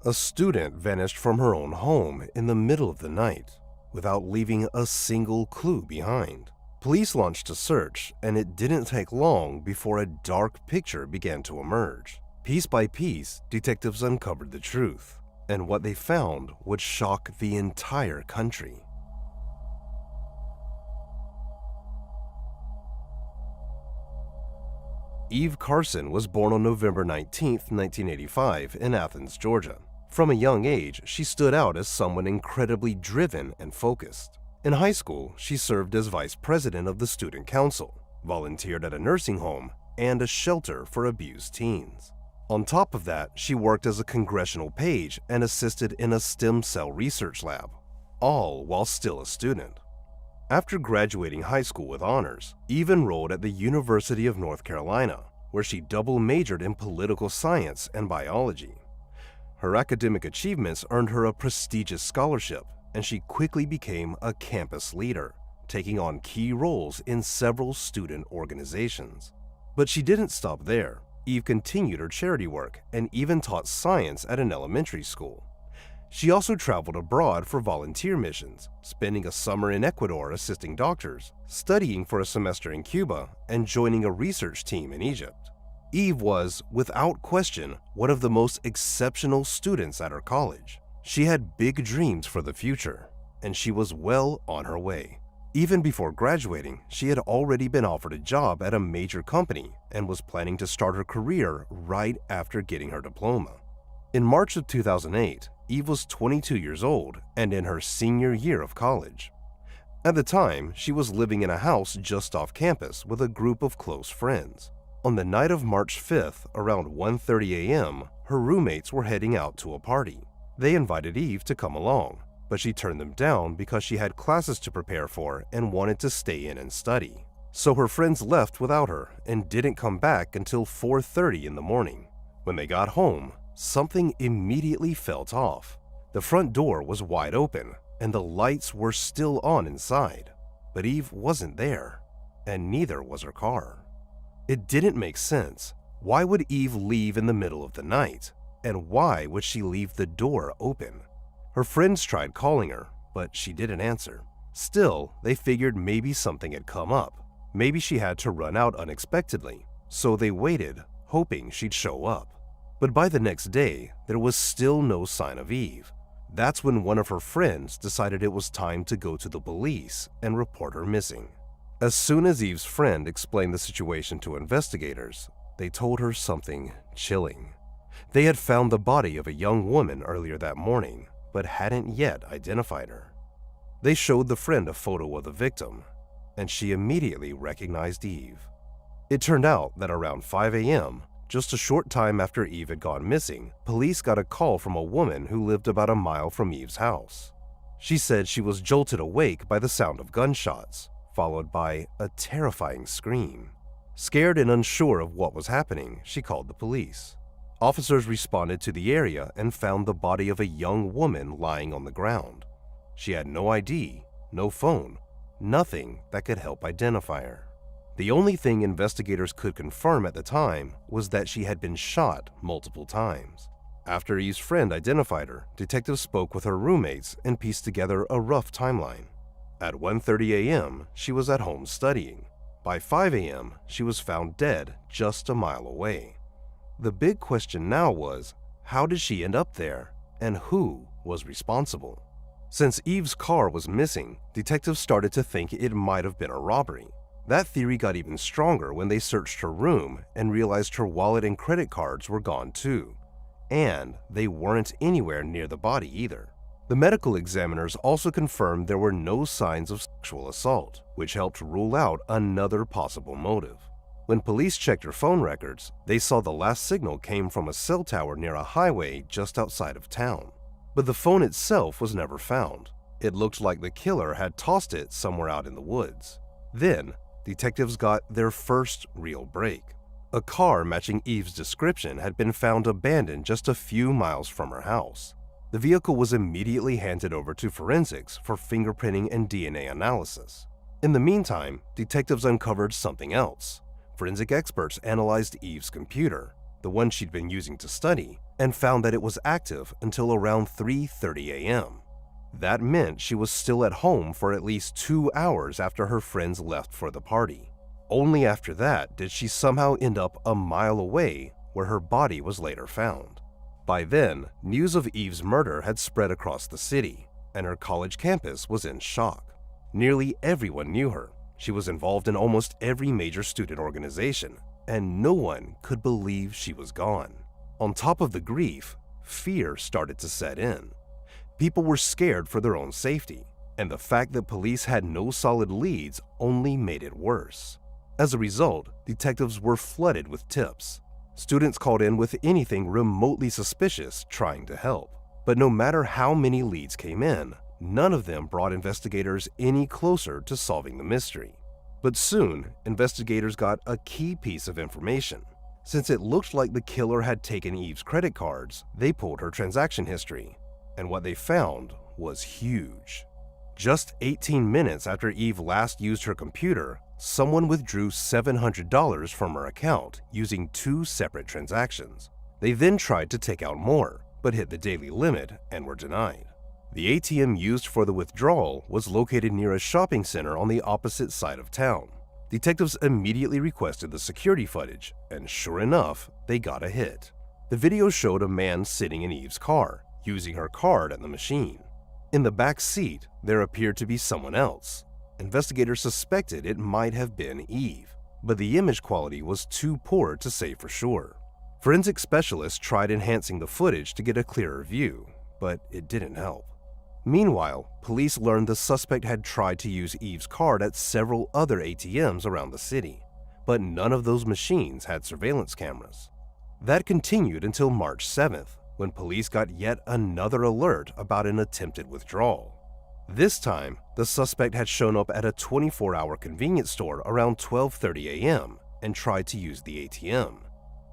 A student vanished from her own home in the middle of the night without leaving a single clue behind. Police launched a search, and it didn't take long before a dark picture began to emerge. Piece by piece, detectives uncovered the truth, and what they found would shock the entire country. Eve Carson was born on November 19, 1985, in Athens, Georgia. From a young age, she stood out as someone incredibly driven and focused. In high school, she served as vice president of the student council, volunteered at a nursing home, and a shelter for abused teens. On top of that, she worked as a congressional page and assisted in a stem cell research lab, all while still a student. After graduating high school with honors, Eve enrolled at the University of North Carolina, where she double majored in political science and biology. Her academic achievements earned her a prestigious scholarship, and she quickly became a campus leader, taking on key roles in several student organizations. But she didn't stop there. Eve continued her charity work and even taught science at an elementary school. She also traveled abroad for volunteer missions, spending a summer in Ecuador assisting doctors, studying for a semester in Cuba, and joining a research team in Egypt. Eve was, without question, one of the most exceptional students at her college. She had big dreams for the future, and she was well on her way. Even before graduating, she had already been offered a job at a major company and was planning to start her career right after getting her diploma. In March of 2008, Eve was 22 years old and in her senior year of college. At the time, she was living in a house just off campus with a group of close friends. On the night of March 5th, around 1:30 a.m., her roommates were heading out to a party. They invited Eve to come along, but she turned them down because she had classes to prepare for and wanted to stay in and study. So her friends left without her and didn't come back until 4:30 in the morning. When they got home, something immediately felt off. The front door was wide open, and the lights were still on inside. But Eve wasn't there, and neither was her car. It didn't make sense. Why would Eve leave in the middle of the night? And why would she leave the door open? Her friends tried calling her, but she didn't answer. Still, they figured maybe something had come up. Maybe she had to run out unexpectedly, so they waited, hoping she'd show up. But by the next day, there was still no sign of Eve. That's when one of her friends decided it was time to go to the police and report her missing. As soon as Eve's friend explained the situation to investigators, they told her something chilling. They had found the body of a young woman earlier that morning, but hadn't yet identified her. They showed the friend a photo of the victim, and she immediately recognized Eve. It turned out that around 5 a.m., just a short time after Eve had gone missing, police got a call from a woman who lived about a mile from Eve's house. She said she was jolted awake by the sound of gunshots, followed by a terrifying scream. Scared and unsure of what was happening, she called the police. Officers responded to the area and found the body of a young woman lying on the ground. She had no ID, no phone, nothing that could help identify her. The only thing investigators could confirm at the time was that she had been shot multiple times. After Eve's friend identified her, detectives spoke with her roommates and pieced together a rough timeline. At 1:30 a.m., she was at home studying. By 5 a.m., she was found dead just a mile away. The big question now was, how did she end up there, and who was responsible? Since Eve's car was missing, detectives started to think it might have been a robbery. That theory got even stronger when they searched her room and realized her wallet and credit cards were gone too. And they weren't anywhere near the body either. The medical examiners also confirmed there were no signs of sexual assault, which helped rule out another possible motive. When police checked her phone records, they saw the last signal came from a cell tower near a highway just outside of town. But the phone itself was never found. It looked like the killer had tossed it somewhere out in the woods. Then, detectives got their first real break. A car matching Eve's description had been found abandoned just a few miles from her house. The vehicle was immediately handed over to forensics for fingerprinting and DNA analysis. In the meantime, detectives uncovered something else. Forensic experts analyzed Eve's computer. The the one she'd been using to study, and found that it was active until around 3:30 a.m. That meant she was still at home for at least 2 hours after her friends left for the party. Only after that did she somehow end up a mile away, where her body was later found. By then, news of Eve's murder had spread across the city, and her college campus was in shock. Nearly everyone knew her. She was involved in almost every major student organization, and no one could believe she was gone. On top of the grief, fear started to set in. People were scared for their own safety, and the fact that police had no solid leads only made it worse. As a result, detectives were flooded with tips. Students called in with anything remotely suspicious trying to help. But no matter how many leads came in, none of them brought investigators any closer to solving the mystery. But soon, investigators got a key piece of information. Since it looked like the killer had taken Eve's credit cards, they pulled her transaction history. And what they found was huge. Just 18 minutes after Eve last used her computer, someone withdrew $700 from her account using 2 separate transactions. They then tried to take out more, but hit the daily limit and were denied. The ATM used for the withdrawal was located near a shopping center on the opposite side of town. Detectives immediately requested the security footage, and sure enough, they got a hit. The video showed a man sitting in Eve's car, using her card at the machine. In the back seat, there appeared to be someone else. Investigators suspected it might have been Eve, but the image quality was too poor to say for sure. Forensic specialists tried enhancing the footage to get a clearer view, but it didn't help. Meanwhile, police learned the suspect had tried to use Eve's card at several other ATMs around the city, but none of those machines had surveillance cameras. That continued until March 7th, when police got yet another alert about an attempted withdrawal. This time, the suspect had shown up at a 24-hour convenience store around 12:30 a.m. and tried to use the ATM.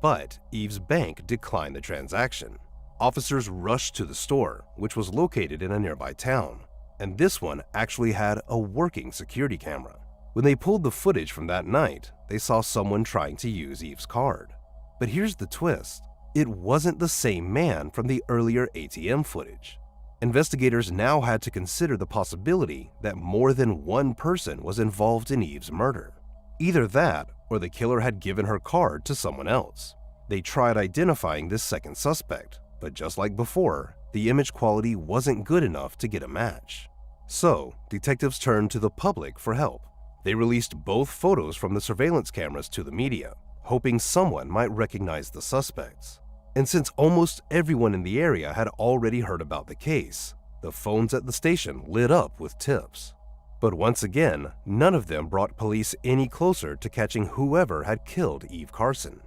But Eve's bank declined the transaction. Officers rushed to the store, which was located in a nearby town, and this one actually had a working security camera. When they pulled the footage from that night, they saw someone trying to use Eve's card. But here's the twist. It wasn't the same man from the earlier ATM footage. Investigators now had to consider the possibility that more than one person was involved in Eve's murder. Either that, or the killer had given her card to someone else. They tried identifying this second suspect, but just like before, the image quality wasn't good enough to get a match. So, detectives turned to the public for help. They released both photos from the surveillance cameras to the media, hoping someone might recognize the suspects. And since almost everyone in the area had already heard about the case, the phones at the station lit up with tips. But once again, none of them brought police any closer to catching whoever had killed Eve Carson.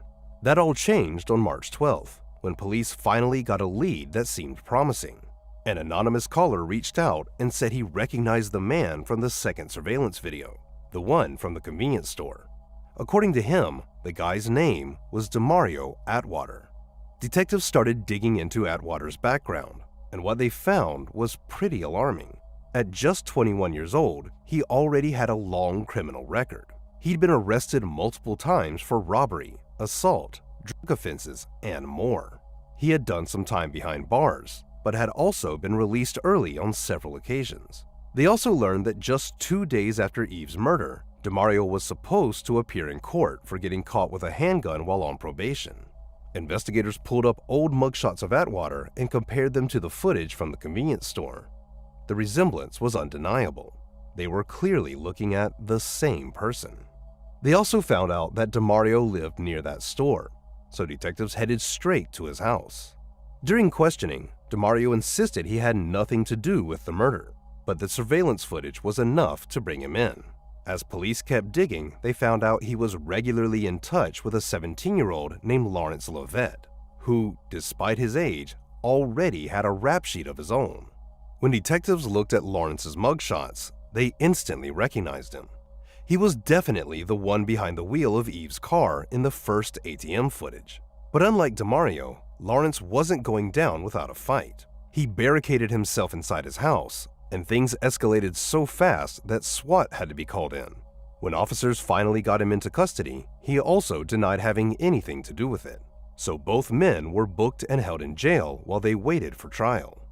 That all changed on March 12th, when police finally got a lead that seemed promising. An anonymous caller reached out and said he recognized the man from the second surveillance video, the one from the convenience store. According to him, the guy's name was Demario Atwater. Detectives started digging into Atwater's background, and what they found was pretty alarming. At just 21 years old, he already had a long criminal record. He'd been arrested multiple times for robbery, assault, drug offenses, and more. He had done some time behind bars, but had also been released early on several occasions. They also learned that just 2 days after Eve's murder, Demario was supposed to appear in court for getting caught with a handgun while on probation. Investigators pulled up old mugshots of Atwater and compared them to the footage from the convenience store. The resemblance was undeniable. They were clearly looking at the same person. They also found out that Demario lived near that store, so detectives headed straight to his house. During questioning, Demario insisted he had nothing to do with the murder, but the surveillance footage was enough to bring him in. As police kept digging, they found out he was regularly in touch with a 17-year-old named Lawrence Lovett, who, despite his age, already had a rap sheet of his own. When detectives looked at Lawrence's mugshots, they instantly recognized him. He was definitely the one behind the wheel of Eve's car in the first ATM footage. But unlike Demario, Lawrence wasn't going down without a fight. He barricaded himself inside his house, and things escalated so fast that SWAT had to be called in. When officers finally got him into custody, he also denied having anything to do with it. so both men were booked and held in jail while they waited for trial.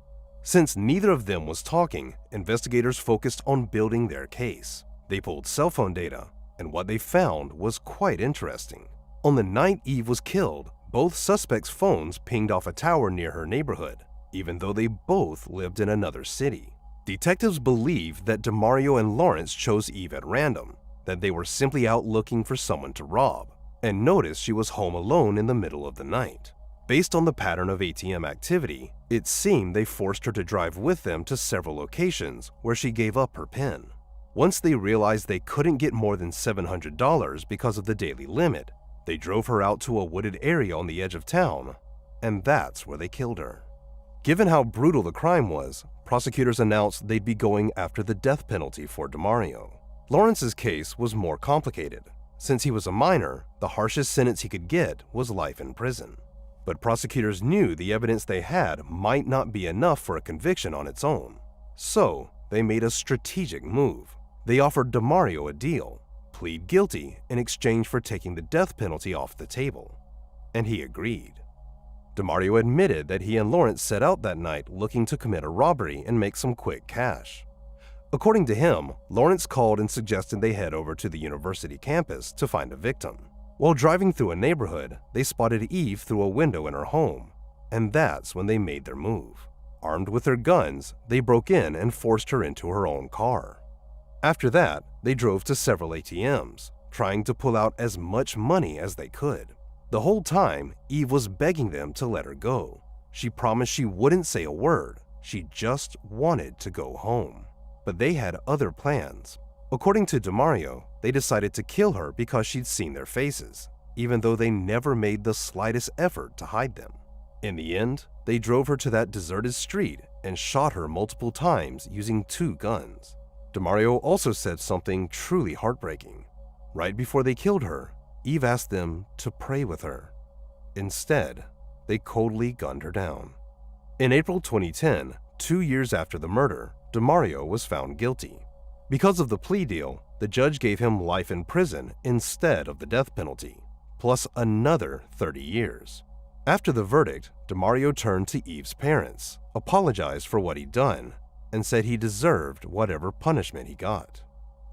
Since neither of them was talking, investigators focused on building their case. They pulled cell phone data, and what they found was quite interesting. On the night Eve was killed, both suspects' phones pinged off a tower near her neighborhood, even though they both lived in another city. Detectives believe that DeMario and Lawrence chose Eve at random, that they were simply out looking for someone to rob, and noticed she was home alone in the middle of the night. Based on the pattern of ATM activity, it seemed they forced her to drive with them to several locations where she gave up her PIN. Once they realized they couldn't get more than $700 because of the daily limit, they drove her out to a wooded area on the edge of town, and that's where they killed her. Given how brutal the crime was, prosecutors announced they'd be going after the death penalty for DeMario. Lawrence's case was more complicated. Since he was a minor, the harshest sentence he could get was life in prison. But prosecutors knew the evidence they had might not be enough for a conviction on its own. So, they made a strategic move. They offered DeMario a deal: plead guilty in exchange for taking the death penalty off the table. And he agreed. DeMario admitted that he and Lawrence set out that night looking to commit a robbery and make some quick cash. According to him, Lawrence called and suggested they head over to the university campus to find a victim. While driving through a neighborhood, they spotted Eve through a window in her home, and that's when they made their move. Armed with their guns, they broke in and forced her into her own car. After that, they drove to several ATMs, trying to pull out as much money as they could. The whole time, Eve was begging them to let her go. She promised she wouldn't say a word. She just wanted to go home. But they had other plans. According to DeMario, they decided to kill her because she'd seen their faces, even though they never made the slightest effort to hide them. In the end, they drove her to that deserted street and shot her multiple times using 2 guns. DeMario also said something truly heartbreaking. Right before they killed her, Eve asked them to pray with her. Instead, they coldly gunned her down. In April 2010, 2 years after the murder, DeMario was found guilty. Because of the plea deal, the judge gave him life in prison instead of the death penalty, plus another 30 years. After the verdict, DeMario turned to Eve's parents, apologized for what he'd done, and said he deserved whatever punishment he got.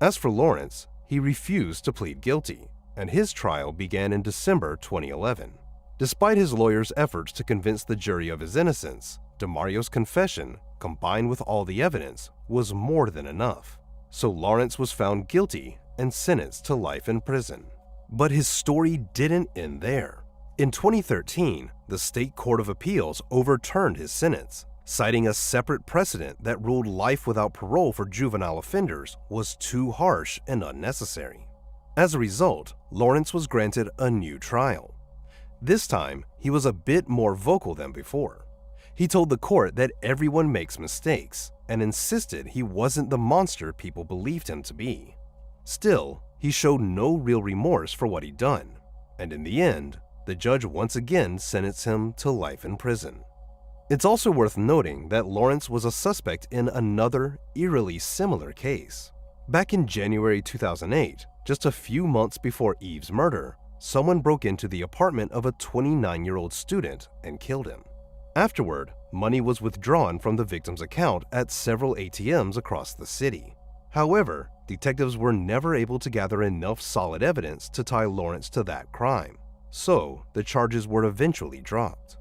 As for Lawrence, he refused to plead guilty, and his trial began in December 2011. Despite his lawyer's efforts to convince the jury of his innocence, DeMario's confession, combined with all the evidence, was more than enough. So Lawrence was found guilty and sentenced to life in prison. But his story didn't end there. In 2013, the State Court of Appeals overturned his sentence, citing a separate precedent that ruled life without parole for juvenile offenders was too harsh and unnecessary. As a result, Lawrence was granted a new trial. This time, he was a bit more vocal than before. He told the court that everyone makes mistakes and insisted he wasn't the monster people believed him to be. Still, he showed no real remorse for what he'd done, and in the end, the judge once again sentenced him to life in prison. It's also worth noting that Lawrence was a suspect in another eerily similar case. Back in January 2008, just a few months before Eve's murder, someone broke into the apartment of a 29-year-old student and killed him. Afterward, money was withdrawn from the victim's account at several ATMs across the city. However, detectives were never able to gather enough solid evidence to tie Lawrence to that crime, so the charges were eventually dropped.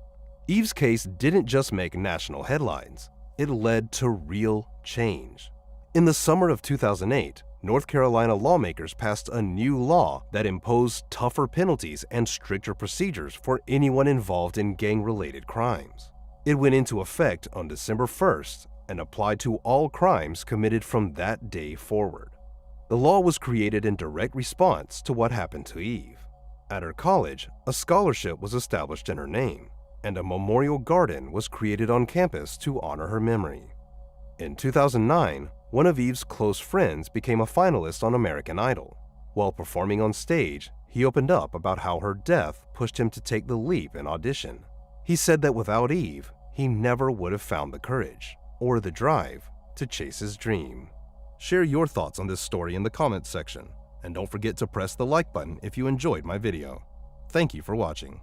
Eve's case didn't just make national headlines, it led to real change. In the summer of 2008, North Carolina lawmakers passed a new law that imposed tougher penalties and stricter procedures for anyone involved in gang-related crimes. It went into effect on December 1st and applied to all crimes committed from that day forward. The law was created in direct response to what happened to Eve. At her college, a scholarship was established in her name, and a memorial garden was created on campus to honor her memory. In 2009, one of Eve's close friends became a finalist on American Idol. While performing on stage, he opened up about how her death pushed him to take the leap and audition. He said that without Eve, he never would have found the courage or the drive to chase his dream. Share your thoughts on this story in the comments section, and don't forget to press the like button if you enjoyed my video. Thank you for watching.